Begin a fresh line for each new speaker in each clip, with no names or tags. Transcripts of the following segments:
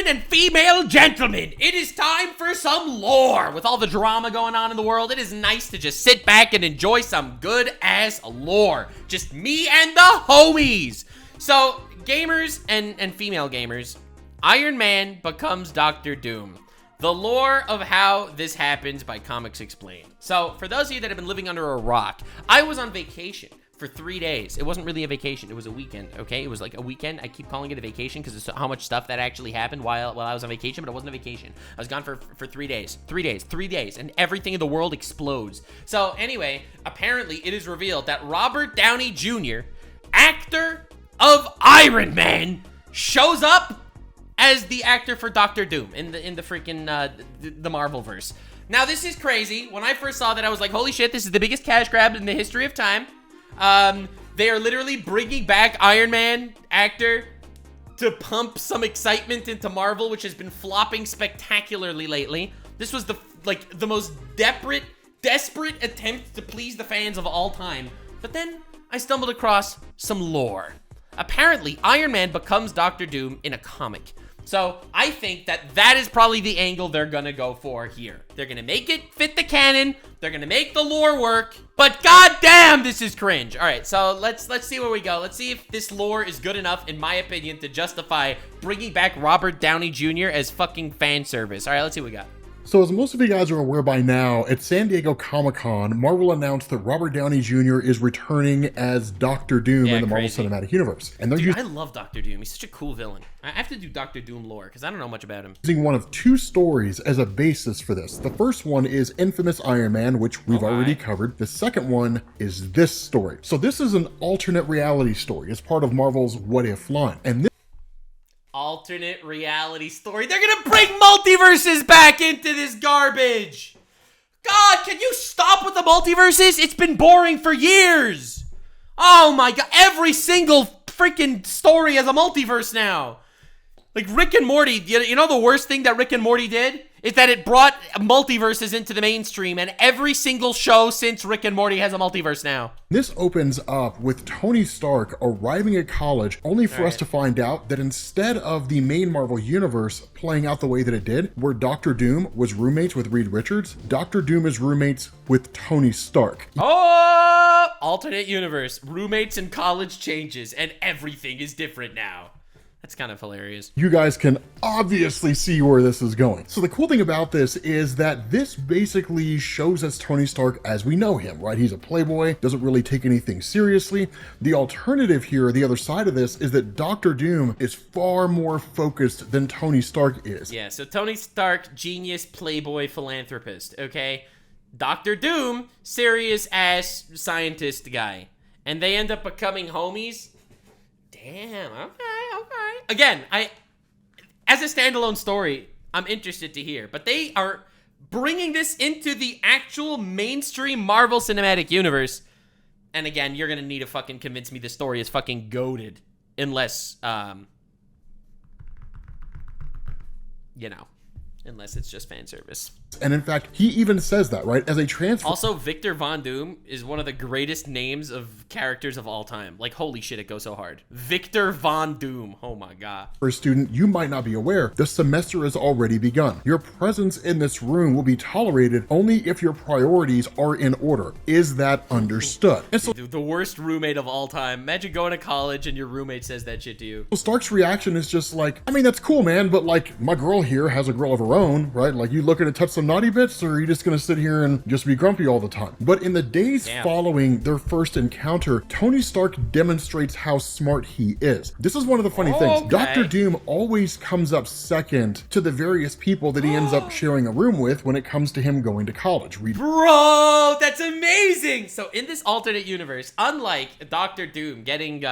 Gentlemen and female gentlemen, it is time for some lore. With all the drama going on in the world, it is nice to just sit back and enjoy some good-ass lore. Just me and the homies. So, gamers and female gamers, Iron Man becomes Doctor Doom. The lore of how this happens by Comics Explained. So, for those of you that have been living under a rock, I was on vacation for 3 days. It wasn't really a vacation. It was a weekend, okay? It was like a weekend. I keep calling it a vacation because it's how much stuff that actually happened while I was on vacation, but it wasn't a vacation. I was gone for 3 days. 3 days, and everything in the world explodes. So, anyway, apparently it is revealed that Robert Downey Jr., actor of Iron Man, shows up as the actor for Doctor Doom in the freaking the Marvelverse. Now this is crazy. When I first saw that, I was like, holy shit, this is the biggest cash grab in the history of time. They are literally bringing back Iron Man actor to pump some excitement into Marvel, which has been flopping spectacularly lately. This was the most desperate attempt to please the fans of all time. But then I stumbled across some lore. Apparently, Iron Man becomes Doctor Doom in a comic. So, I think that is probably the angle they're gonna go for here. They're gonna make it fit the canon, they're gonna make the lore work, but goddamn, this is cringe. Alright, so let's see where we go. Let's see if this lore is good enough, in my opinion, to justify bringing back Robert Downey Jr. as fucking fan service. Alright, let's see what we got.
So as most of you guys are aware by now, at San Diego Comic-Con, Marvel announced that Robert Downey Jr. is returning as Doctor Doom in the Marvel Cinematic Universe. And they're
I love Doctor Doom. He's such a cool villain. I have to do Doctor Doom lore because I don't know much about him.
Using one of two stories as a basis for this. The first one is Infamous Iron Man, which we've already covered. The second one is this story. So this is an alternate reality story. It's part of Marvel's What If line. And this
alternate reality story. They're gonna bring multiverses back into this garbage. God, can you stop with the multiverses? It's been boring for years. Oh my god, every single freaking story has a multiverse now. Like Rick and Morty, you know the worst thing that Rick and Morty did? Is that it brought multiverses into the mainstream, and every single show since Rick and Morty has a multiverse now.
This opens up with Tony Stark arriving at college, only for us to find out that instead of the main Marvel universe playing out the way that it did, where Doctor Doom was roommates with Reed Richards, Doctor Doom is roommates with Tony Stark.
Oh, alternate universe. Roommates in college changes, and everything is different now. That's kind of hilarious.
You guys can obviously see where this is going. So the cool thing about this is that this basically shows us Tony Stark as we know him, right? He's a playboy, doesn't really take anything seriously. The alternative here, the other side of this, is that Doctor Doom is far more focused than Tony Stark is.
Yeah, so Tony Stark, genius, playboy, philanthropist, okay? Doctor Doom, serious-ass scientist guy. And they end up becoming homies? Damn, okay. Again, as a standalone story, I'm interested to hear, but they are bringing this into the actual mainstream Marvel Cinematic Universe. And again, you're gonna need to fucking convince me the story is fucking goated, unless, unless it's just fan service.
And in fact, he even says that, right? As a transfer.
Also, Victor Von Doom is one of the greatest names of characters of all time. Like, holy shit, it goes so hard. Victor Von Doom. Oh my god.
For a student, you might not be aware, the semester has already begun. Your presence in this room will be tolerated only if your priorities are in order. Is that understood? And so
the worst roommate of all time. Imagine going to college and your roommate says that shit to you.
Stark's reaction is just like, I mean, that's cool, man, but like, my girl here has a girl of her own, right? Like, you looking to touch some naughty bits, or are you just gonna sit here and just be grumpy all the time? But in the days following their first encounter, Tony Stark demonstrates how smart he is. This is one of the funny things. Doctor Doom always comes up second to the various people that he ends up sharing a room with when it comes to him going to college.
Bro, that's amazing! So in this alternate universe, unlike Doctor Doom getting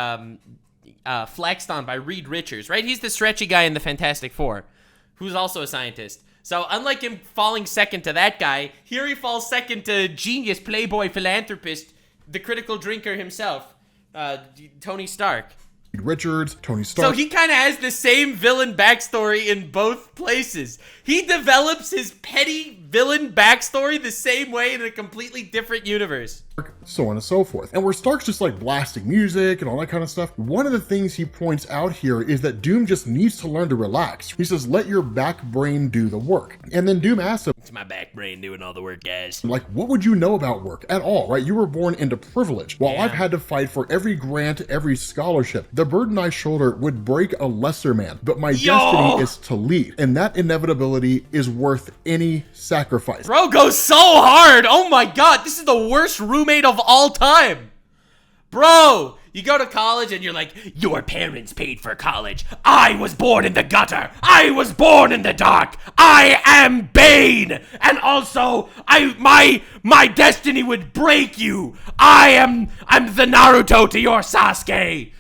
flexed on by Reed Richards, right? He's the stretchy guy in the Fantastic Four, who's also a scientist. So unlike him falling second to that guy, here he falls second to genius, playboy, philanthropist, the critical drinker himself, Tony Stark.
Richards, Tony Stark.
So he kind of has the same villain backstory in both places. He develops his petty villain backstory the same way in a completely different universe.
So on and so forth. And where Stark's just like blasting music and all that kind of stuff, one of the things he points out here is that Doom just needs to learn to relax. He says, let your back brain do the work. And then Doom asks him,
it's my back brain doing all the work, guys.
like, what would you know about work at all, right? You were born into privilege. While I've had to fight for every grant, every scholarship, the burden I shoulder would break a lesser man, but my destiny is to lead. And that inevitability is worth any sacrifice.
Bro goes so hard. Oh my God, this is the worst roommate of all time. Bro, you go to college and you're like, your parents paid for college. I was born in the gutter. I was born in the dark. I am Bane. And also, my destiny would break you. I'm the Naruto to your Sasuke.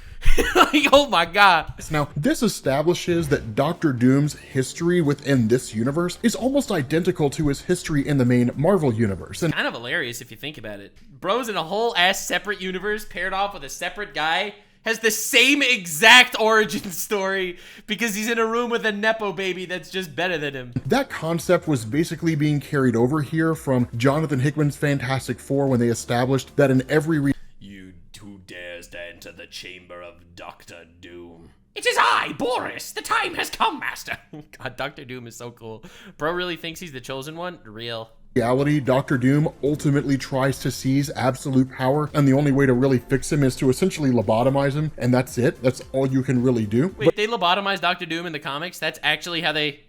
Like, oh my God.
Now, this establishes that Doctor Doom's history within this universe is almost identical to his history in the main Marvel universe. And
kind of hilarious if you think about it. Bro's in a whole ass separate universe paired off with a separate guy, has the same exact origin story because he's in a room with a Nepo baby that's just better than him.
that concept was basically being carried over here from Jonathan Hickman's Fantastic Four when they established that in every
You who dares to enter the chamber of Doctor Doom? It is I, Boris. The time has come, Master. God, Doctor Doom is so cool. Bro really thinks he's the chosen one? Real.
reality, Doctor Doom ultimately tries to seize absolute power, and the only way to really fix him is to essentially lobotomize him, and that's it. That's all you can really do.
Wait, they lobotomized Doctor Doom in the comics? That's actually how they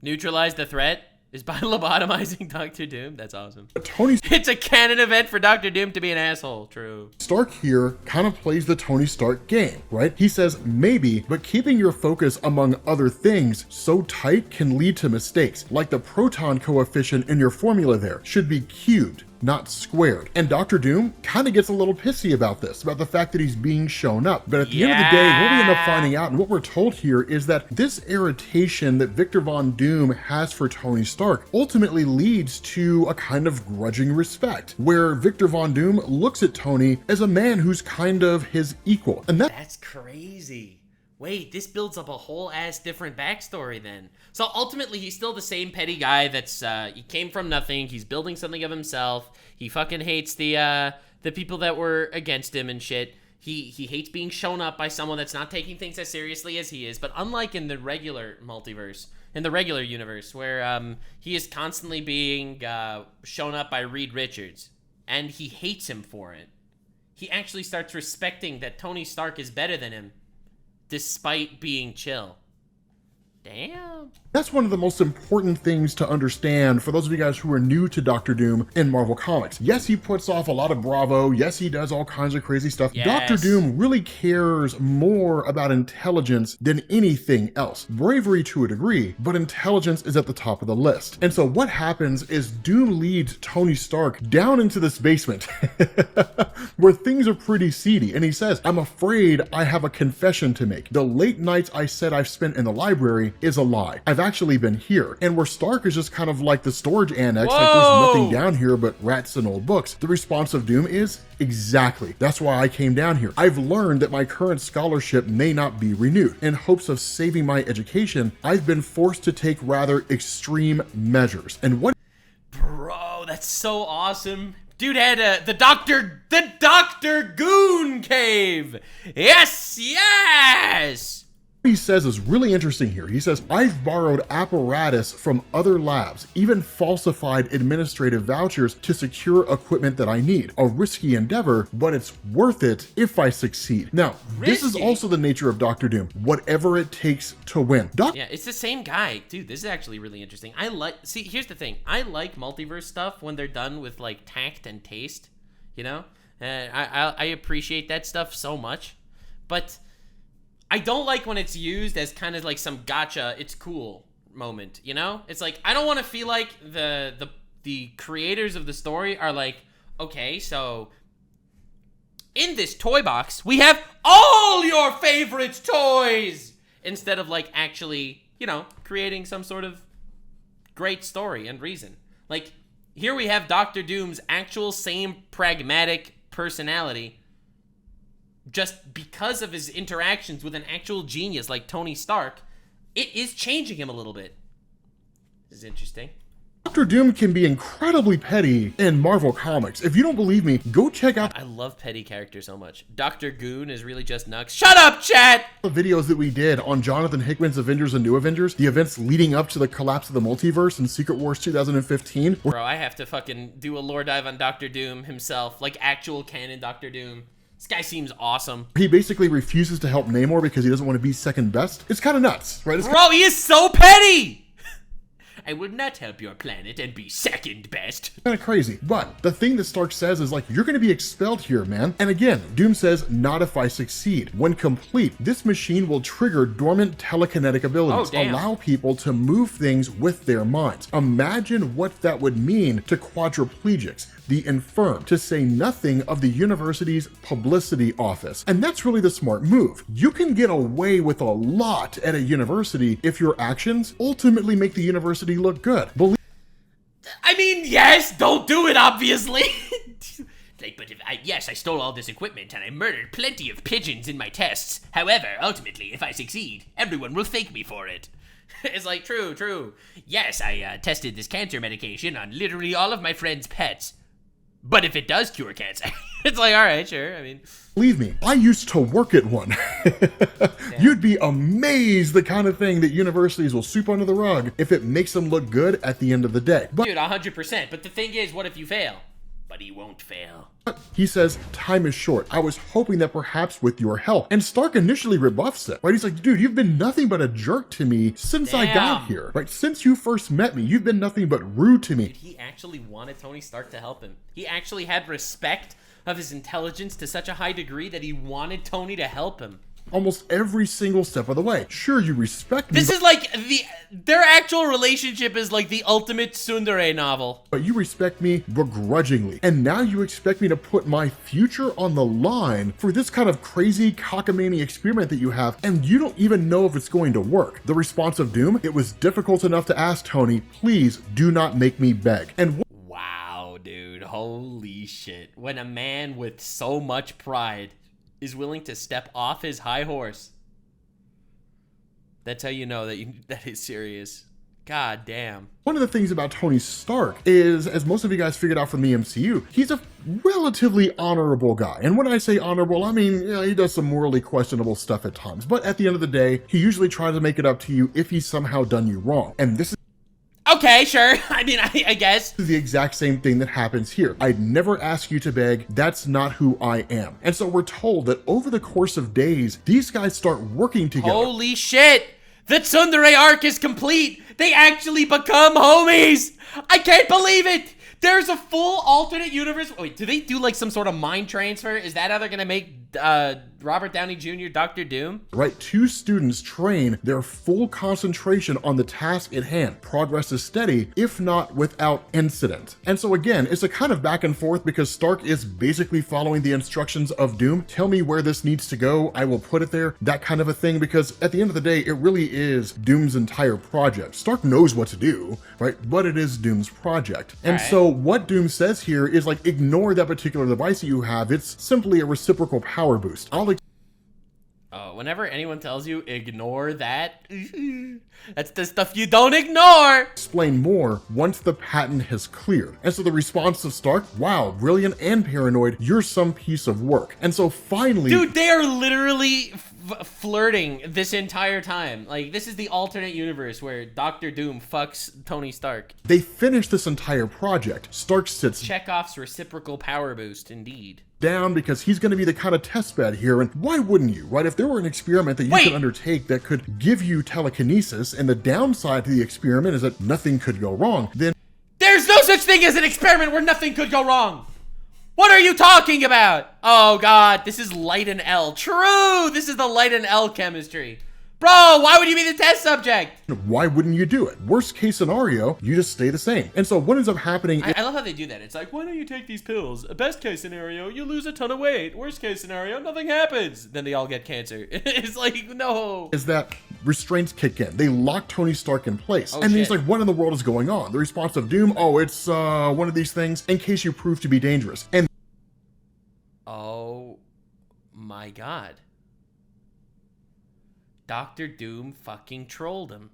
neutralized the threat? Is by lobotomizing Doctor Doom? That's awesome.
Tony
It's a canon event for Doctor Doom to be an asshole. True.
Stark here kind of plays the Tony Stark game, right? He says maybe, but keeping your focus among other things so tight can lead to mistakes. Like the proton coefficient in your formula there should be cubed, not squared. And Doctor Doom kind of gets a little pissy about this, about the fact that he's being shown up. But at the end of the day, what we end up finding out and what we're told here is that this irritation that Victor Von Doom has for Tony Stark ultimately leads to a kind of grudging respect, where Victor Von Doom looks at Tony as a man who's kind of his equal. And
that's crazy. Wait, this builds up a whole ass different backstory then. So ultimately, he's still the same petty guy that's, he came from nothing, he's building something of himself, he fucking hates the people that were against him and shit. He hates being shown up by someone that's not taking things as seriously as he is, but unlike in the regular multiverse, in the regular universe, where he is constantly being shown up by Reed Richards, and he hates him for it. He actually starts respecting that Tony Stark is better than him, despite being chill. Damn.
That's one of the most important things to understand for those of you guys who are new to Doctor Doom in Marvel Comics. Yes, he puts off a lot of bravo. Yes, he does all kinds of crazy stuff.
Yes.
Doctor Doom really cares more about intelligence than anything else. Bravery to a degree, but intelligence is at the top of the list. And so what happens is Doom leads Tony Stark down into this basement where things are pretty seedy. And he says, I'm afraid I have a confession to make. The late nights I said I've spent in the library is a lie. I've actually been here. And where Stark is just kind of like the storage annex, like there's nothing down here but rats and old books. The response of Doom is, exactly. That's why I came down here. I've learned that my current scholarship may not be renewed. In hopes of saving my education, I've been forced to take rather extreme measures. And what—
Bro, that's so awesome. Dude had the Doctor Goon Cave. Yes, yes.
he says is really interesting here. He says, I've borrowed apparatus from other labs, even falsified administrative vouchers to secure equipment that I need. A risky endeavor, but it's worth it if I succeed. Now, this is also the nature of Doctor Doom. Whatever it takes to win.
Yeah, it's the same guy. Dude, this is actually really interesting. See, here's the thing. I like multiverse stuff when they're done with, like, tact and taste, you know? I appreciate that stuff so much. But I don't like when it's used as kind of like some gotcha, it's cool moment, you know? It's like, I don't want to feel like the creators of the story are like, okay, so in this toy box, we have all your favorite toys! Instead of like actually, you know, creating some sort of great story and reason. Like, here we have Doctor Doom's actual same pragmatic personality, just because of his interactions with an actual genius like Tony Stark, it is changing him a little bit. This is interesting.
Dr. Doom can be incredibly petty in Marvel Comics. If you don't believe me, go check out—
I love petty characters so much. Dr. Goon is really just Nux. Shut up, chat!
the videos that we did on Jonathan Hickman's Avengers and New Avengers, the events leading up to the collapse of the multiverse in Secret Wars 2015.
Bro, I have to fucking do a lore dive on Dr. Doom himself, like actual canon Dr. Doom. This guy seems awesome.
He basically refuses to help Namor because he doesn't want to be second best. It's kind of nuts, right?
Bro, he is so petty! I would not help your planet and be second best.
Kind of crazy. But the thing that Stark says is like, you're going to be expelled here, man. And again, Doom says, not if I succeed. When complete, this machine will trigger dormant telekinetic abilities, allow people to move things with their minds. Imagine what that would mean to quadriplegics, the infirm, to say nothing of the university's publicity office. And that's really the smart move. You can get away with a lot at a university if your actions ultimately make the university look good.
I mean, yes, don't do it, obviously. Like, but yes, I stole all this equipment and I murdered plenty of pigeons in my tests. However, ultimately, if I succeed, everyone will thank me for it. It's like, true. Yes, I tested this cancer medication on literally all of my friends' pets. But if it does cure cancer, it's like, all right, sure. I mean,
believe me, I used to work at one. You'd be amazed the kind of thing that universities will sweep under the rug if it makes them look good at the end of the day. But,
dude, 100%. But the thing is, what if you fail? But he won't fail.
He says, time is short. I was hoping that perhaps with your help. And Stark initially rebuffs it, right? He's like, dude, you've been nothing but a jerk to me since I got here, right? Since you first met me, you've been nothing but rude to me.
Dude, he actually wanted Tony Stark to help him. He actually had respect of his intelligence to such a high degree that he wanted Tony to help him.
Almost every single step of the way. Sure, you respect me.
This is like their actual relationship is like the ultimate tsundere novel.
But you respect me begrudgingly. And now you expect me to put my future on the line for this kind of crazy cockamamie experiment that you have, and you don't even know if it's going to work. The response of Doom, it was difficult enough to ask Tony, please do not make me beg. And
wow, dude, holy shit. When a man with so much pride is willing to step off his high horse, that's how you know that is serious. God damn.
One of the things about Tony Stark is, as most of you guys figured out from the MCU, he's a relatively honorable guy. And when I say honorable, I mean, you know, he does some morally questionable stuff at times. But at the end of the day, he usually tries to make it up to you if he's somehow done you wrong. And this is
okay, sure. I mean, I guess.
This is the exact same thing that happens here. I'd never ask you to beg. That's not who I am. And so we're told that over the course of days, these guys start working together.
Holy shit! The tsundere arc is complete! They actually become homies! I can't believe it! There's a full alternate universe. Wait, do they do like some sort of mind transfer? Is that how they're gonna make Robert Downey Jr. Dr. Doom?
Right, two students train their full concentration on the task at hand. Progress is steady, if not without incident. And so again, it's a kind of back and forth because Stark is basically following the instructions of Doom. Tell me where this needs to go, I will put it there, that kind of a thing, because at the end of the day, it really is Doom's entire project. Stark knows what to do, right? But it is Doom's project. And so what Doom says here is like, ignore that particular device that you have. It's simply a reciprocal power boost.
Whenever anyone tells you ignore that, that's the stuff you don't ignore.
Explain more once the patent has cleared. And so the response of Stark, wow, brilliant and paranoid, you're some piece of work. And so finally,
dude, they are literally flirting this entire time. Like, this is the alternate universe where Dr. Doom fucks Tony Stark.
They finish this entire project. Stark sits
Chekhov's reciprocal power boost, indeed.
Down because he's going to be the kind of test bed here, and why wouldn't you, right? If there were an experiment that you could undertake that could give you telekinesis, and the downside to the experiment is that nothing could go wrong, then
there's no such thing as an experiment where nothing could go wrong. What are you talking about? Oh god, this is light and L. True, this is the light and L chemistry. Bro, why would you be the test subject?
Why wouldn't you do it? Worst case scenario, you just stay the same. And so what ends up happening—
I love how they do that. It's like, why don't you take these pills? Best case scenario, you lose a ton of weight. Worst case scenario, nothing happens. Then they all get cancer. It's like, no.
Is that restraints kick in. They lock Tony Stark in place. And then he's like, what in the world is going on? The response of Doom, oh, it's one of these things in case you prove to be dangerous. And
oh my my god. Dr. Doom fucking trolled him.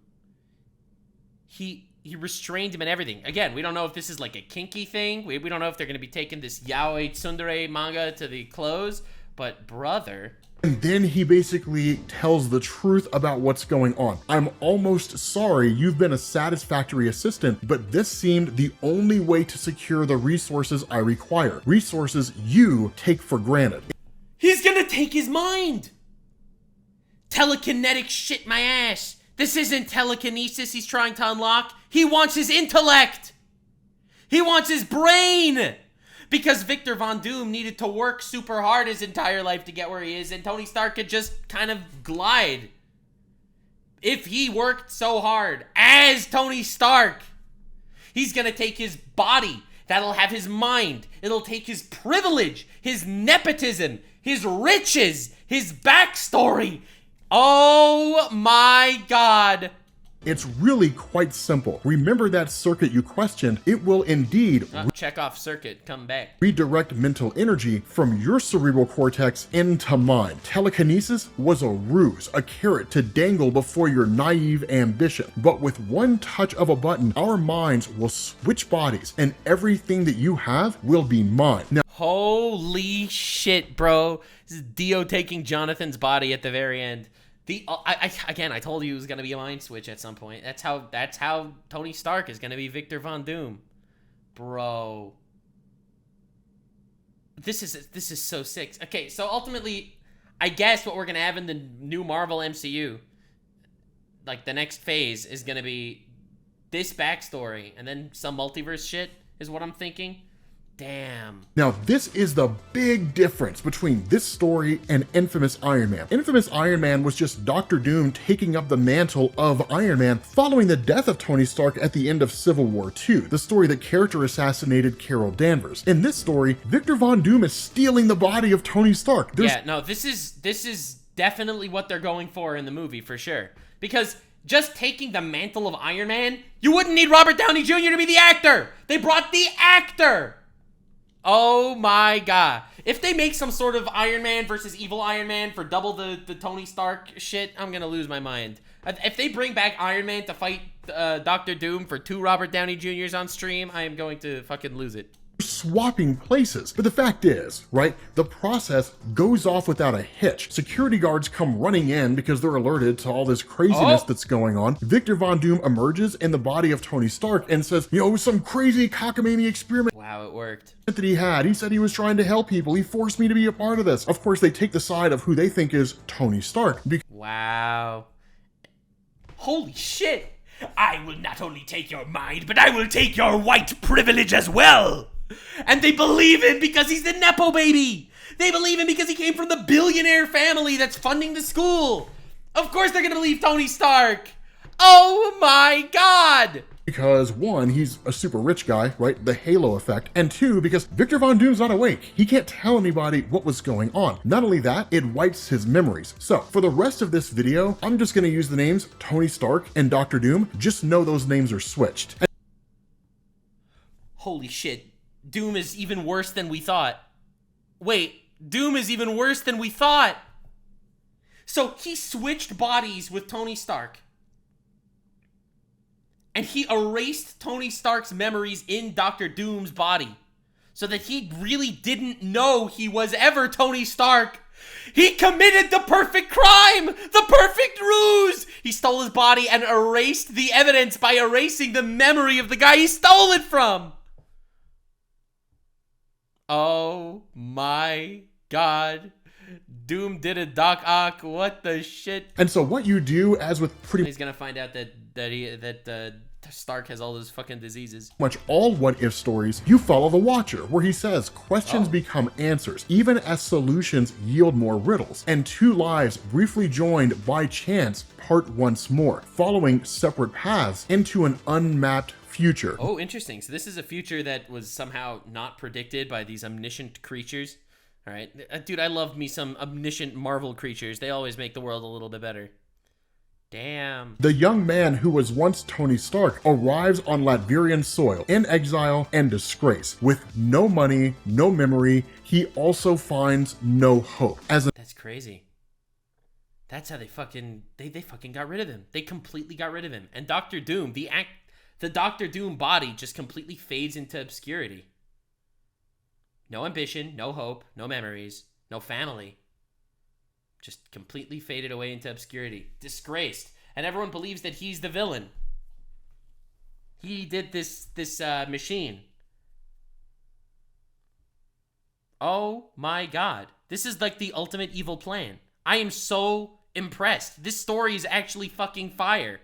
He restrained him and everything. Again, we don't know if this is like a kinky thing. We don't know if they're going to be taking this yaoi tsundere manga to the close. But brother...
And then he basically tells the truth about what's going on. I'm almost sorry you've been a satisfactory assistant, but this seemed the only way to secure the resources I require. Resources you take for granted.
He's gonna take his mind! Telekinetic shit my ass. This isn't telekinesis he's trying to unlock. He wants his intellect. He wants his brain. Because Victor Von Doom needed to work super hard his entire life to get where he is, and Tony Stark could just kind of glide. If he worked so hard as Tony Stark, he's gonna take his body, that'll have his mind, it'll take his privilege, his nepotism, his riches, his backstory. Oh my god.
It's really quite simple. Remember that circuit you questioned? It will indeed
check off circuit, come back.
Redirect mental energy from your cerebral cortex into mine. Telekinesis was a ruse, a carrot to dangle before your naive ambition. But with one touch of a button, our minds will switch bodies and everything that you have will be mine. Now,
holy shit, bro. This is Dio taking Jonathan's body at the very end. I told you it was gonna be a mind switch at some point. That's how Tony Stark is gonna be Victor Von Doom, bro. This is so sick. Okay, so ultimately, I guess what we're gonna have in the new Marvel MCU, like the next phase, is gonna be this backstory and then some multiverse shit is what I'm thinking. Damn.
Now, this is the big difference between this story and Infamous Iron Man. Infamous Iron Man was just Dr. Doom taking up the mantle of Iron Man following the death of Tony Stark at the end of Civil War II, the story that character assassinated Carol Danvers. In this story, Victor Von Doom is stealing the body of Tony Stark.
Yeah, no, this is definitely what they're going for in the movie, for sure. Because just taking the mantle of Iron Man, you wouldn't need Robert Downey Jr. to be the actor! They brought the actor! Oh my god. If they make some sort of Iron Man versus evil Iron Man for double the Tony Stark shit, I'm gonna lose my mind. If they bring back Iron Man to fight Dr. Doom for 2 Robert Downey Jr.'s on stream, I am going to fucking lose it.
Swapping places. But the fact is, right, the process goes off without a hitch. Security guards come running in because they're alerted to all this craziness that's going on. Victor Von Doom emerges in the body of Tony Stark and says, you know, it was some crazy cockamamie experiment.
Wow, it worked.
That he had. He said he was trying to help people. He forced me to be a part of this. Of course, they take the side of who they think is Tony Stark.
Wow. Holy shit. I will not only take your mind, but I will take your white privilege as well. And they believe him because he's the Nepo baby. They believe him because he came from the billionaire family that's funding the school. Of course they're gonna believe Tony Stark. Oh my god.
Because 1, he's a super rich guy, right? The halo effect. And 2, because Victor Von Doom's not awake. He can't tell anybody what was going on. Not only that, it wipes his memories. So for the rest of this video, I'm just gonna use the names Tony Stark and Dr. Doom. Just know those names are switched.
Holy shit. Doom is even worse than we thought. Wait, Doom is even worse than we thought. So he switched bodies with Tony Stark. And he erased Tony Stark's memories in Dr. Doom's body. So that he really didn't know he was ever Tony Stark. He committed the perfect crime! The perfect ruse! He stole his body and erased the evidence by erasing the memory of the guy he stole it from. Oh my god. Doom did a Doc Ock. What the shit?
And so what you do, as with pretty
he's gonna find out that Stark has all those fucking diseases.
much all what if stories, you follow the Watcher, where he says questions become answers, even as solutions yield more riddles. And 2 lives briefly joined by chance part once more, following separate paths into an unmapped future.
Oh, interesting. So this is a future that was somehow not predicted by these omniscient creatures. All right. Dude, I love me some omniscient Marvel creatures. They always make the world a little bit better. Damn.
The young man who was once Tony Stark arrives on Latverian soil in exile and disgrace. With no money, no memory, he also finds no hope.
That's crazy. That's how they fucking got rid of him. They completely got rid of him. And Doctor Doom, the Doctor Doom body just completely fades into obscurity. No ambition, no hope, no memories, no family. Just completely faded away into obscurity. Disgraced. And everyone believes that he's the villain. He did this machine. Oh my god. This is like the ultimate evil plan. I am so impressed. This story is actually fucking fire.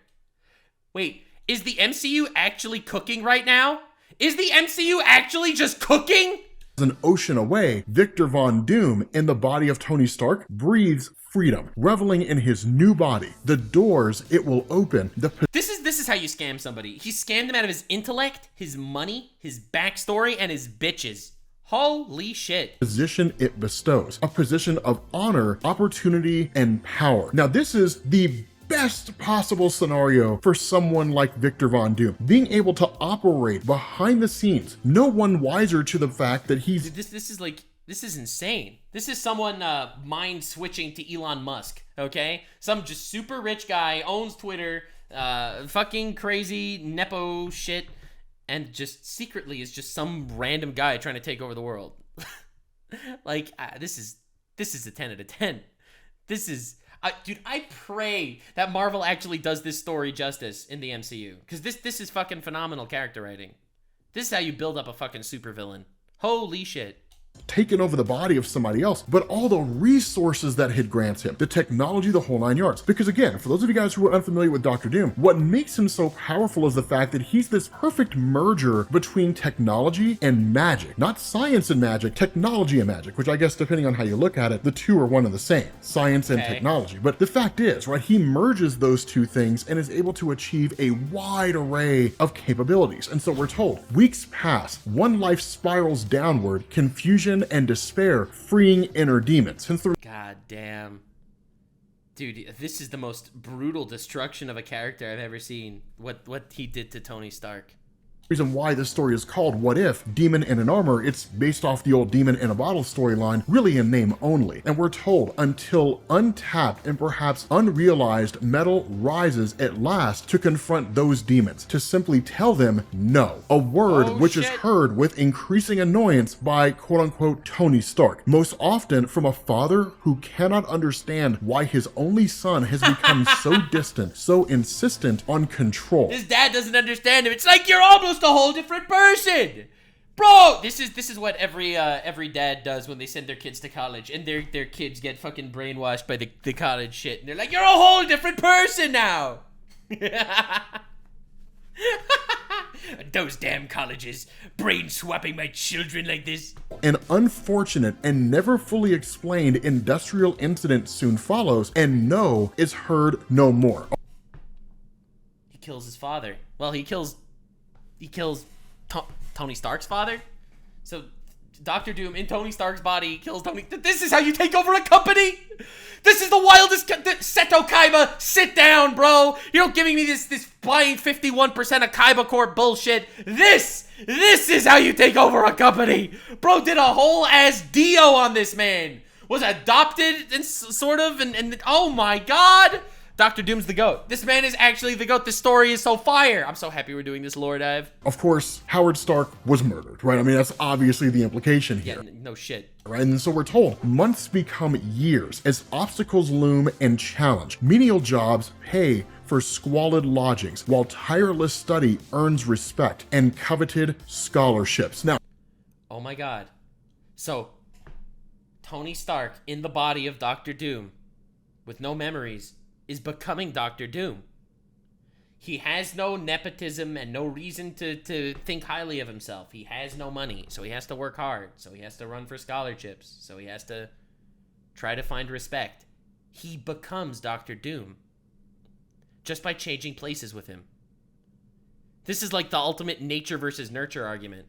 Wait, is the MCU actually cooking right now? Is the MCU actually just cooking?
An ocean away, Victor Von Doom, in the body of Tony Stark, breathes freedom, reveling in his new body. The doors it will open.
This is how you scam somebody. He scammed him out of his intellect, his money, his backstory, and his bitches. Holy shit.
Position it bestows. A position of honor, opportunity, and power. Now, this is the best possible scenario for someone like Victor Von Doom, being able to operate behind the scenes, no one wiser to the fact that he's...
This is insane. This is someone mind switching to Elon Musk, okay? Some just super rich guy, owns Twitter, fucking crazy Nepo shit, and just secretly is just some random guy trying to take over the world. Like, this is a 10 out of 10. This is... dude, I pray that Marvel actually does this story justice in the MCU. Because this is fucking phenomenal character writing. This is how you build up a fucking supervillain. Holy shit.
Taken over the body of somebody else, but all the resources that it grants him, the technology, the whole 9 yards. Because again, for those of you guys who are unfamiliar with Doctor Doom, what makes him so powerful is the fact that he's this perfect merger between technology and magic. Not science and magic, technology and magic, which I guess depending on how you look at it, the two are one and the same, science and technology. But the fact is, right, he merges those two things and is able to achieve a wide array of capabilities. And so we're told, weeks pass, one life spirals downward, confusion and despair, freeing inner demons.
God damn. Dude, this is the most brutal destruction of a character I've ever seen. What he did to Tony Stark.
Reason why this story is called What If, Demon in an Armor, it's based off the old Demon in a Bottle storyline, really in name only. And we're told until untapped and perhaps unrealized metal rises at last to confront those demons, to simply tell them no. A word which is heard with increasing annoyance by quote unquote Tony Stark, most often from a father who cannot understand why his only son has become so distant, so insistent on control.
His dad doesn't understand him. It's like you're almost a whole different person, bro. This is what every dad does when they send their kids to college, and their kids get fucking brainwashed by the college shit, and they're like, you're a whole different person now. Those damn colleges brain swapping my children like this.
An unfortunate and never fully explained industrial incident soon follows, and no is heard no more.
He kills his father. Well, he kills Tony Stark's father. So Doctor Doom in Tony Stark's body kills Tony. This is how you take over a company? This is the wildest. Seto Kaiba, sit down, bro. You're not giving me this buying 51% of Kaiba Corp bullshit. This is how you take over a company. Bro did a whole ass Dio on this man. Was adopted and sort of and oh my god. Dr. Doom's the GOAT. This man is actually the GOAT. This story is so fire. I'm so happy we're doing this lore dive.
Of course, Howard Stark was murdered, right? I mean, that's obviously the implication here.
Yeah, no shit.
Right? And so we're told months become years as obstacles loom and challenge. Menial jobs pay for squalid lodgings, while tireless study earns respect and coveted scholarships. Now,
oh my god. So, Tony Stark in the body of Dr. Doom with no memories is becoming Dr. Doom. He has no nepotism and no reason to think highly of himself. He has no money, so he has to work hard. So he has to run for scholarships. So he has to try to find respect. He becomes Dr. Doom just by changing places with him. This is like the ultimate nature versus nurture argument.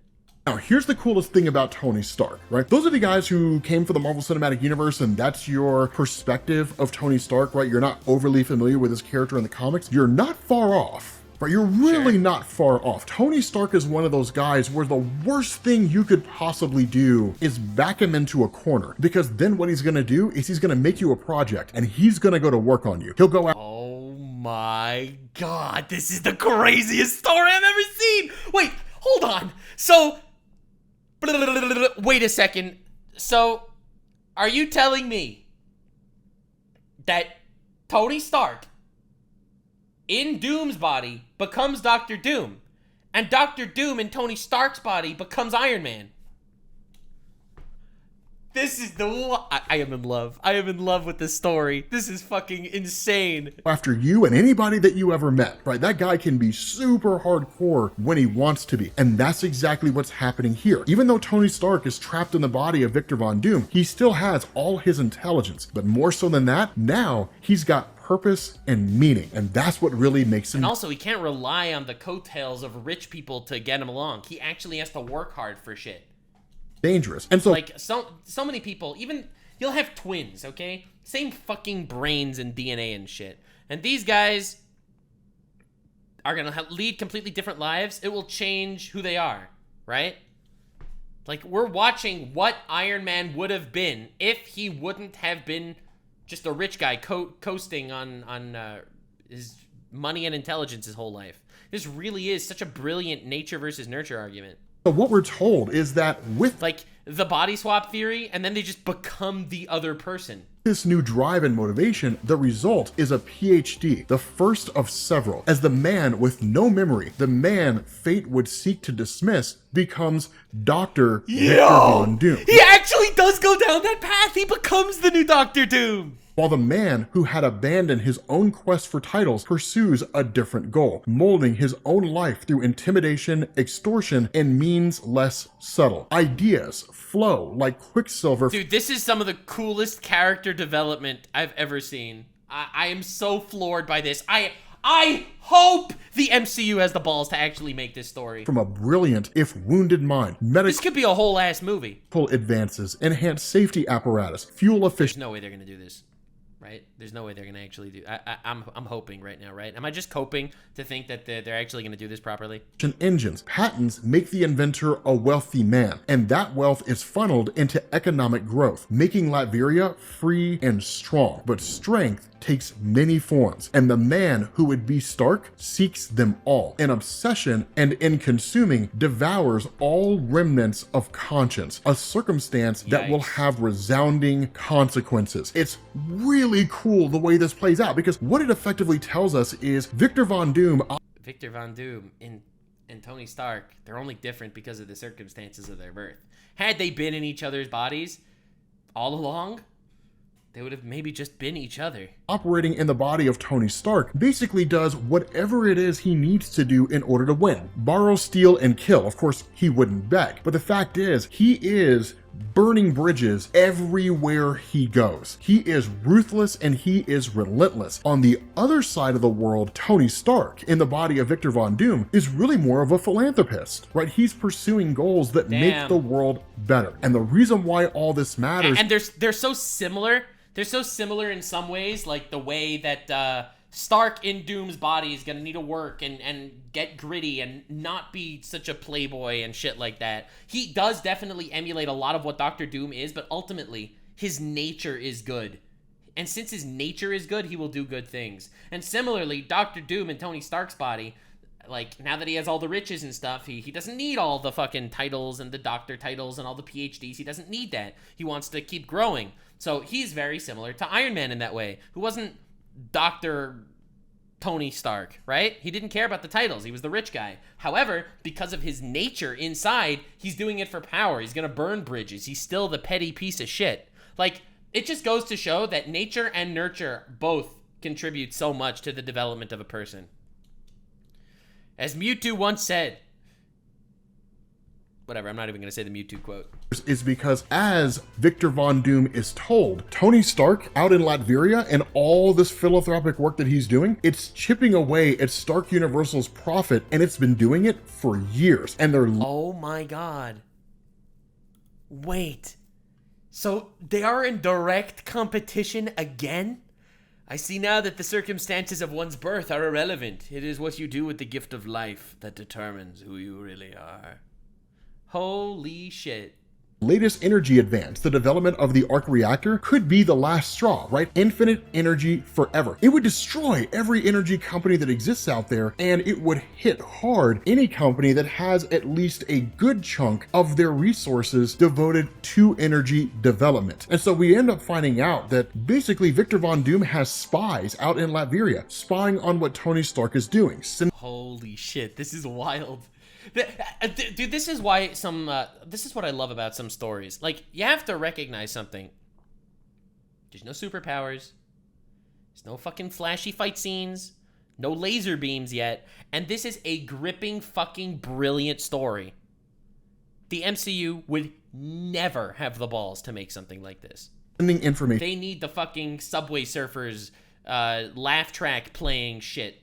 Now, here's the coolest thing about Tony Stark, right? Those are the guys who came for the Marvel Cinematic Universe, and that's your perspective of Tony Stark, right? You're not overly familiar with his character in the comics. You're not far off. But you're really not far off. Tony Stark is one of those guys where the worst thing you could possibly do is back him into a corner, because then what he's gonna do is he's gonna make you a project and he's gonna go to work on you. He'll go out.
Oh my God, this is the craziest story I've ever seen. Wait, hold on. So, wait a second. So, are you telling me that Tony Stark in Doom's body becomes Doctor Doom, and Doctor Doom in Tony Stark's body becomes Iron Man? This is I am in love. I am in love with this story. This is fucking insane.
After you and anybody that you ever met, right? That guy can be super hardcore when he wants to be. And that's exactly what's happening here. Even though Tony Stark is trapped in the body of Victor Von Doom, he still has all his intelligence. But more so than that, now he's got purpose and meaning. And that's what really makes him.
And also, he can't rely on the coattails of rich people to get him along. He actually has to work hard for shit.
Dangerous. And so,
like, so many people, even you'll have twins, okay, same fucking brains and DNA and shit, and these guys are gonna lead completely different lives. It will change who they are, right? Like, we're watching what Iron Man would have been if he wouldn't have been just a rich guy coasting on his money and intelligence his whole life. This really is such a brilliant nature versus nurture argument.
but what we're told is that with
like the body swap theory, and then they just become the other person.
this new drive and motivation, the result is a PhD, the first of several. As the man with no memory, the man fate would seek to dismiss, becomes Dr. Victor Von Doom.
He actually does go down that path. He becomes the new Doctor Doom.
While the man who had abandoned his own quest for titles pursues a different goal, molding his own life through intimidation, extortion, and means less subtle. Ideas flow like quicksilver.
Dude, this is some of the coolest character development I've ever seen. I am so floored by this. I hope the MCU has the balls to actually make this story.
From a brilliant, if wounded mind,
This could be a whole ass movie.
medical advances, enhanced safety apparatus, fuel
There's
efficiency,
no way they're gonna do this. Right? There's no way they're gonna actually do. I'm hoping right now, right? Am I just coping to think that they're actually gonna do this properly?
engines, patents make the inventor a wealthy man, and that wealth is funneled into economic growth, making Latveria free and strong. But strength takes many forms, and the man who would be Stark seeks them all. An obsession, and in consuming, devours all remnants of conscience, a circumstance that will have resounding consequences. It's really cool the way this plays out, because what it effectively tells us is Victor Von Doom
and Tony Stark, they're only different because of the circumstances of their birth. Had they been in each other's bodies all along, they would have maybe just been each other.
Operating in the body of Tony Stark basically does whatever it is he needs to do in order to win. Borrow, steal, and kill. Of course, he wouldn't beg. But the fact is, he is burning bridges everywhere he goes. He is ruthless and he is relentless. On the other side of the world, Tony Stark, in the body of Victor Von Doom, is really more of a philanthropist, right? He's pursuing goals that make the world better. And the reason why all this matters...
And they're so similar. They're so similar in some ways, like the way that Stark in Doom's body is gonna need to work and get gritty and not be such a playboy and shit like that. He does definitely emulate a lot of what Doctor Doom is, but ultimately, his nature is good. And since his nature is good, he will do good things. And similarly, Doctor Doom in Tony Stark's body, like, now that he has all the riches and stuff, he doesn't need all the fucking titles and the doctor titles and all the PhDs. He doesn't need that. He wants to keep growing. So he's very similar to Iron Man in that way, who wasn't Dr. Tony Stark, right? He didn't care about the titles. He was the rich guy. However, because of his nature inside, he's doing it for power. He's gonna burn bridges. He's still the petty piece of shit. Like, it just goes to show that nature and nurture both contribute so much to the development of a person. As Mewtwo once said, whatever, I'm not even going to say the Mewtwo quote.
Is because, as Victor Von Doom is told, Tony Stark out in Latveria and all this philanthropic work that he's doing, it's chipping away at Stark Universal's profit, and it's been doing it for years. And they're...
Oh my god. Wait. So they are in direct competition again? I see now that the circumstances of one's birth are irrelevant. It is what you do with the gift of life that determines who you really are. Holy shit.
Latest energy advance, the development of the arc reactor, could be the last straw, right? Infinite energy forever. It would destroy every energy company that exists out there, and it would hit hard any company that has at least a good chunk of their resources devoted to energy development. And so we end up finding out that basically Victor Von Doom has spies out in Latveria, spying on what Tony Stark is doing.
Holy shit, this is wild. Dude, this is why this is what I love about some stories. Like, you have to recognize something. There's no superpowers. There's no fucking flashy fight scenes. No laser beams yet. And this is a gripping fucking brilliant story. The MCU would never have the balls to make something like this.
Information.
They need the fucking Subway Surfers laugh track playing shit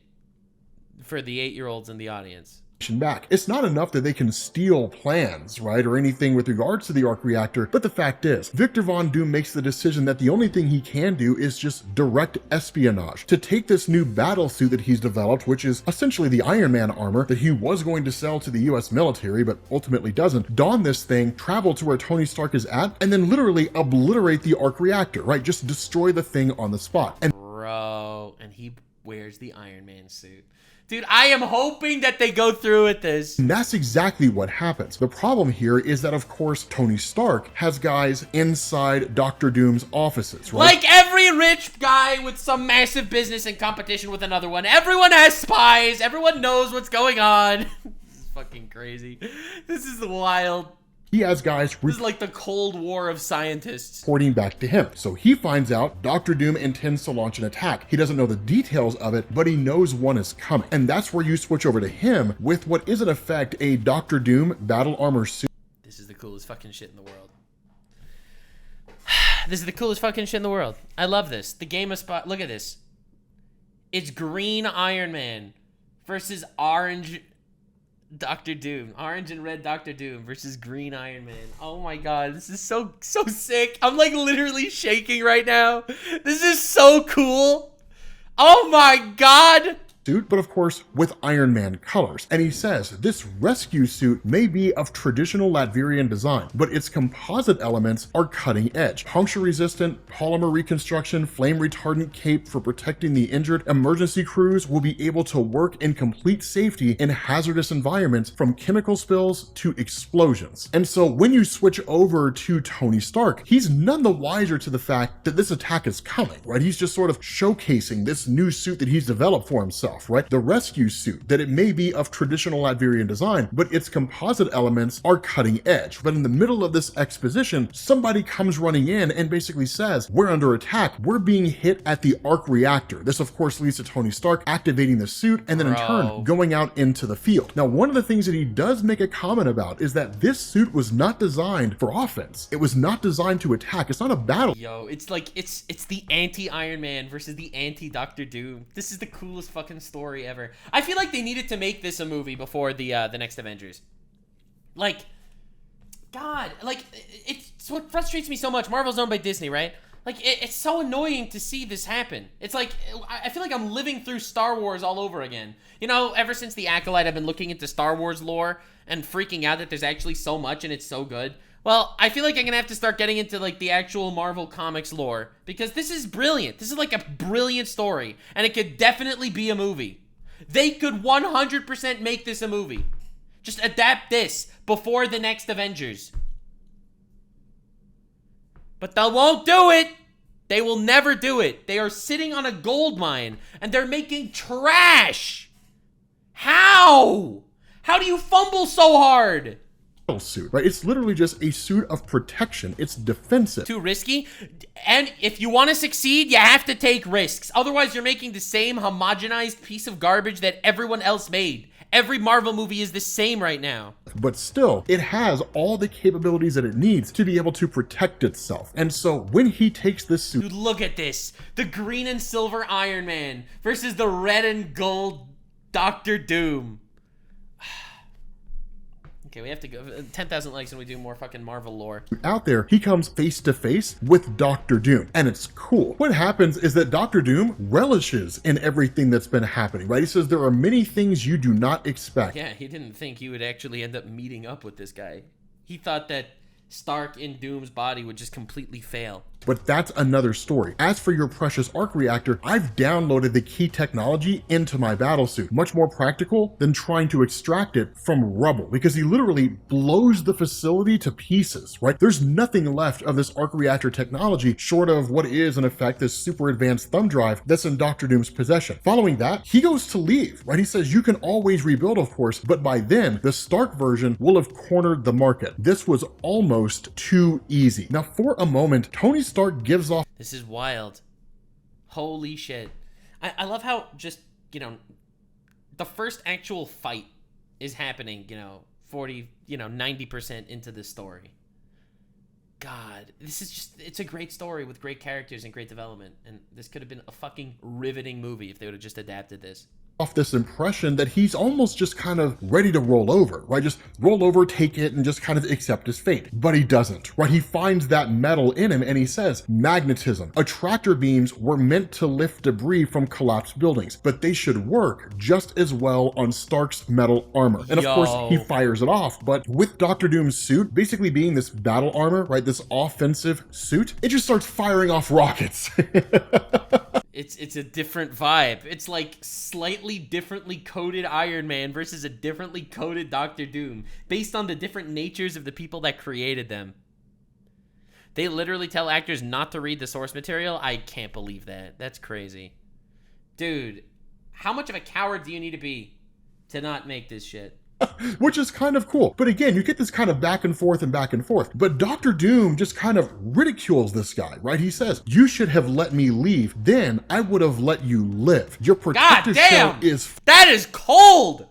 for the 8-year-olds in the audience.
Back. It's not enough that they can steal plans, right, or anything with regards to the arc reactor, but the fact is, Victor Von Doom makes the decision that the only thing he can do is just direct espionage. To take this new battle suit that he's developed, which is essentially the Iron Man armor that he was going to sell to the US military, but ultimately doesn't, don this thing, travel to where Tony Stark is at, and then literally obliterate the arc reactor, right? Just destroy the thing on the spot. And
bro, and he wears the Iron Man suit. Dude, I am hoping that they go through with this.
And that's exactly what happens. The problem here is that, of course, Tony Stark has guys inside Doctor Doom's offices, right?
Like every rich guy with some massive business in competition with another one. Everyone has spies. Everyone knows what's going on. This is fucking crazy. This is wild.
He has guys
this is like the Cold War of scientists
reporting back to him. So he finds out Doctor Doom intends to launch an attack. He doesn't know the details of it, but he knows one is coming. And that's where you switch over to him with what is in effect a Doctor Doom battle armor suit.
This is the coolest fucking shit in the world. This is the coolest fucking shit in the world. I love this. The game of spot. Look at this. It's green Iron Man versus orange Doctor Doom. Orange and red Doctor Doom versus green Iron Man. Oh my god, this is so sick. I'm like literally shaking right now. This is so cool. Oh my god.
Suit, but of course with Iron Man colors. And he says this rescue suit may be of traditional Latvian design, but its composite elements are cutting edge. Puncture resistant, polymer reconstruction, flame retardant cape for protecting the injured. Emergency crews will be able to work in complete safety in hazardous environments, from chemical spills to explosions. And so when you switch over to Tony Stark, he's none the wiser to the fact that this attack is coming, right? He's just sort of showcasing this new suit that he's developed for himself, right? The rescue suit, that it may be of traditional Latvian design, but its composite elements are cutting edge. But in the middle of this exposition, somebody comes running in and basically says, we're under attack. We're being hit at the arc reactor. This of course leads to Tony Stark activating the suit and then in turn going out into the field. Now, one of the things that he does make a comment about is that this suit was not designed for offense. It was not designed to attack. It's not a battle.
Yo, it's like, it's the anti-Iron Man versus the anti-Doctor Doom. This is the coolest fucking story ever. I feel like they needed to make this a movie before the next Avengers. Like, God, like, it's what frustrates me so much. Marvel's owned by Disney, right? Like, it's so annoying to see this happen. It's like, I feel like I'm living through Star Wars all over again. You know, ever since The Acolyte, I've been looking into Star Wars lore and freaking out that there's actually so much and it's so good. Well, I feel like I'm gonna have to start getting into like the actual Marvel Comics lore, because this is brilliant. This is like a brilliant story, and it could definitely be a movie. They could 100% make this a movie. Just adapt this before the next Avengers. But they won't do it. They will never do it. They are sitting on a gold mine, and they're making trash. How? How do you fumble so hard?
Suit, right? It's literally just a suit of protection. It's defensive.
Too risky. And if you want to succeed, you have to take risks. Otherwise, you're making the same homogenized piece of garbage that everyone else made. Every Marvel movie is the same right now.
But still, it has all the capabilities that it needs to be able to protect itself. And so when he takes this suit...
Dude, look at this. The green and silver Iron Man versus the red and gold Doctor Doom. Okay, we have to go 10,000 likes and we do more fucking Marvel lore.
Out there, he comes face to face with Doctor Doom, and it's cool. What happens is that Doctor Doom relishes in everything that's been happening, right? He says there are many things you do not expect.
Yeah, he didn't think he would actually end up meeting up with this guy. He thought that Stark in Doom's body would just completely fail.
But that's another story. As for your precious arc reactor, I've downloaded the key technology into my battlesuit. Much more practical than trying to extract it from rubble, because he literally blows the facility to pieces, right? There's nothing left of this arc reactor technology short of what is, in effect, this super advanced thumb drive that's in Doctor Doom's possession. Following that, he goes to leave, right? He says you can always rebuild, of course, but by then, the Stark version will have cornered the market. This was almost too easy. Now, for a moment, Tony Stark gives off.
This is wild. Holy shit. I love how just, the first actual fight is happening, 40, 90% into the story. God, this is just, it's a great story with great characters and great development. And this could have been a fucking riveting movie if they would have just adapted this.
Off this impression that he's almost just kind of ready to roll over, right? Just roll over, take it, and just kind of accept his fate. But he doesn't, right? He finds that metal in him and he says, magnetism. Attractor beams were meant to lift debris from collapsed buildings, but they should work just as well on Stark's metal armor. And of course, he fires it off, but with Doctor Doom's suit basically being this battle armor, right? This offensive suit, it just starts firing off rockets.
It's a different vibe. It's like slightly differently coded Iron Man versus a differently coded Doctor Doom based on the different natures of the people that created them. They literally tell actors not to read the source material. I can't believe that. That's crazy. Dude, how much of a coward do you need to be to not make this shit?
Which is kind of cool. But again, you get this kind of back and forth and back and forth. But Doctor Doom just kind of ridicules this guy, right? He says, you should have let me leave. Then I would have let you live. Your protective shell is...
That is cold! You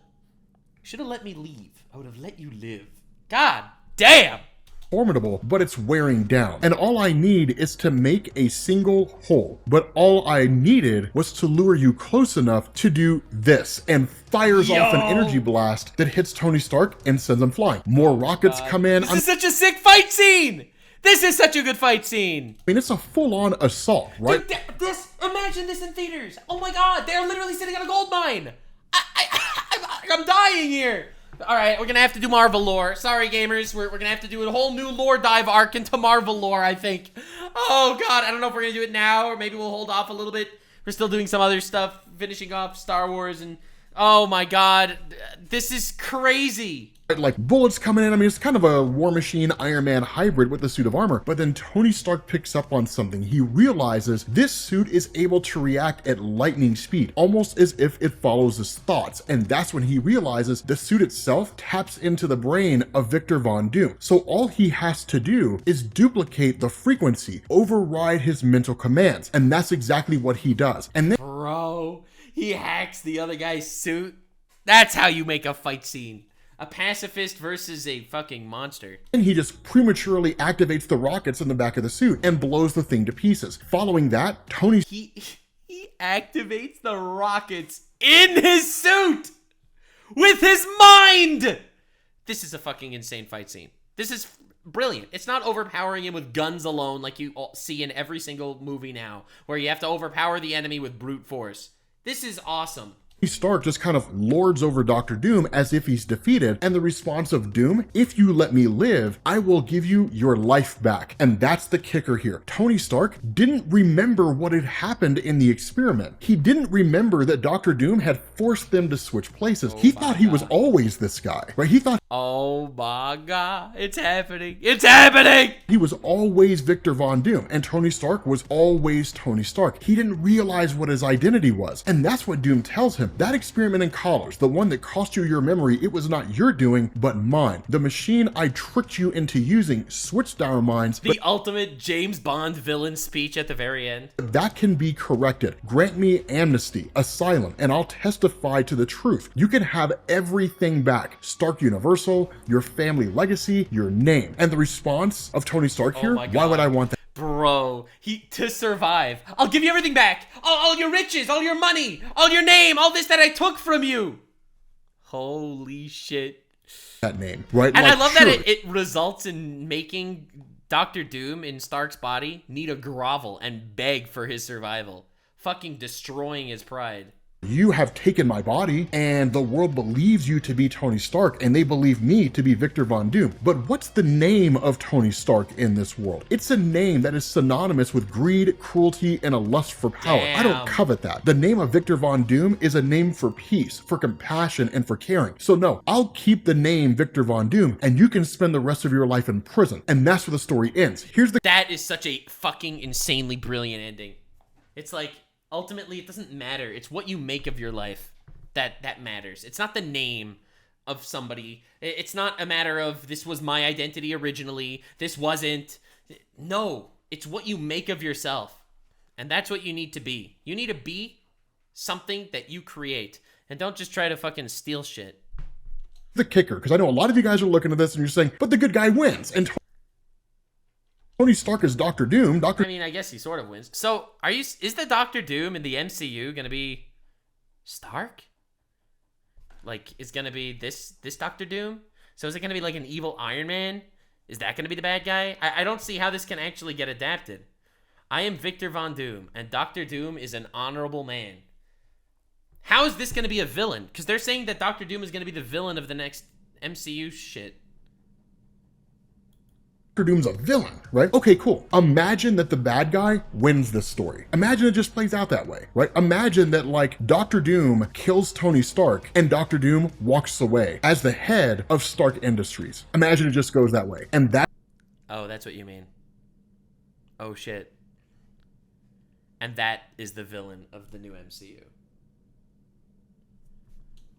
should have let me leave. I would have let you live. God damn!
Formidable, but it's wearing down. And all I need is to make a single hole. But all I needed was to lure you close enough to do this, and fires off an energy blast that hits Tony Stark and sends him flying. More rockets come in.
This is such a sick fight scene! This is such a good fight scene!
I mean, it's a full-on assault, right?
Dude, imagine this in theaters. Oh my god, they're literally sitting on a gold mine. I'm dying here. All right, we're gonna have to do Marvel lore. Sorry, gamers, we're gonna have to do a whole new lore dive arc into Marvel lore, I think. Oh god, I don't know if we're gonna do it now or maybe we'll hold off a little bit. We're still doing some other stuff, finishing off Star Wars, and oh my god, this is crazy.
Like bullets coming in. I mean, it's kind of a War Machine Iron Man hybrid with the suit of armor. But then Tony Stark picks up on something. He realizes this suit is able to react at lightning speed, almost as if it follows his thoughts. And that's when he realizes the suit itself taps into the brain of Victor Von Doom. So all he has to do is duplicate the frequency, override his mental commands. And that's exactly what he does. And then,
bro, he hacks the other guy's suit. That's how you make a fight scene. A pacifist versus a fucking monster.
And he just prematurely activates the rockets in the back of the suit and blows the thing to pieces. Following that, Tony...
He activates the rockets in his suit! With his mind! This is a fucking insane fight scene. This is brilliant. It's not overpowering him with guns alone like you see in every single movie now, where you have to overpower the enemy with brute force. This is awesome.
Stark just kind of lords over Doctor Doom as if he's defeated, and the response of Doom, if you let me live, I will give you your life back. And that's the kicker here. Tony Stark didn't remember what had happened in the experiment. He didn't remember that Doctor Doom had forced them to switch places. He thought he was always this guy, right? He thought,
oh my god, it's happening. It's happening!
He was always Victor Von Doom, and Tony Stark was always Tony Stark. He didn't realize what his identity was, and that's what Doom tells him. That experiment in college, the one that cost you your memory, it was not your doing, but mine. The machine I tricked you into using switched our minds.
The ultimate James Bond villain speech at the very end.
That can be corrected. Grant me amnesty, asylum, and I'll testify to the truth. You can have everything back. Stark Universal, your family legacy, your name. And the response of Tony Stark here, why would I want that?
Bro, to survive, I'll give you everything back. All your riches, all your money, all your name, all this that I took from you. Holy shit.
that name, right?
And
like,
I love
sure,
that it results in making Doctor Doom in Stark's body need to grovel and beg for his survival, fucking destroying his pride.
you have taken my body, and the world believes you to be Tony Stark, and they believe me to be Victor Von Doom. But what's the name of Tony Stark in this world? It's a name that is synonymous with greed, cruelty, and a lust for power.
Damn.
I don't covet that. The name of Victor Von Doom is a name for peace, for compassion, and for caring. So no, I'll keep the name Victor Von Doom, and you can spend the rest of your life in prison. And that's where the story ends.
That is such a fucking insanely brilliant ending. It's like, ultimately, it doesn't matter. It's what you make of your life that matters. It's not the name of somebody. It's not a matter of this was my identity originally. This wasn't. No, it's what you make of yourself. And that's what you need to be. You need to be something that you create. And don't just try to fucking steal shit.
The kicker, because I know a lot of you guys are looking at this and you're saying, but the good guy wins. And Tony Stark is Doctor Doom.
I mean, I guess he sort of wins. So, is the Doctor Doom in the MCU gonna be Stark? Like, is gonna be this Doctor Doom? So is it gonna be like an evil Iron Man? Is that gonna be the bad guy? I don't see how this can actually get adapted. I am Victor Von Doom, and Doctor Doom is an honorable man. How is this gonna be a villain? Because they're saying that Doctor Doom is gonna be the villain of the next MCU shit.
Doctor Doom's a villain, right? Okay, cool. Imagine that the bad guy wins this story. Imagine it just plays out that way, right? Imagine that, like, Doctor Doom kills Tony Stark and Doctor Doom walks away as the head of Stark Industries. Imagine it just goes that way. And that...
Oh, that's what you mean. Oh, shit. And that is the villain of the new MCU.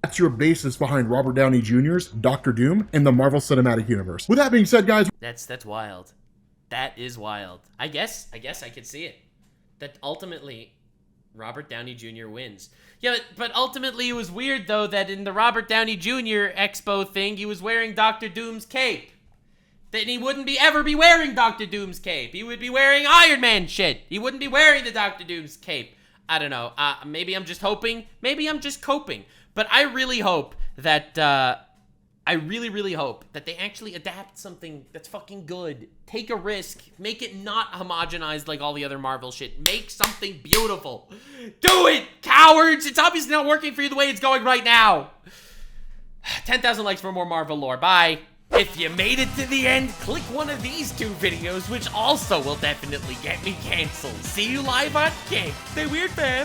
That's your basis behind Robert Downey Jr.'s Doctor Doom in the Marvel Cinematic Universe. With that being said, guys...
That's wild. That is wild. I guess I could see it. That ultimately, Robert Downey Jr. wins. Yeah, but ultimately it was weird, though, that in the Robert Downey Jr. Expo thing, he was wearing Doctor Doom's cape. That he wouldn't ever be wearing Doctor Doom's cape. He would be wearing Iron Man shit. He wouldn't be wearing the Doctor Doom's cape. I don't know. Maybe I'm just hoping. Maybe I'm just coping. But I really hope that, I really hope that they actually adapt something that's fucking good. Take a risk. Make it not homogenized like all the other Marvel shit. Make something beautiful. Do it, cowards! It's obviously not working for you the way it's going right now. 10,000 likes for more Marvel lore. Bye. If you made it to the end, click one of these two videos, which also will definitely get me canceled. See you live on Kick. Stay weird, man.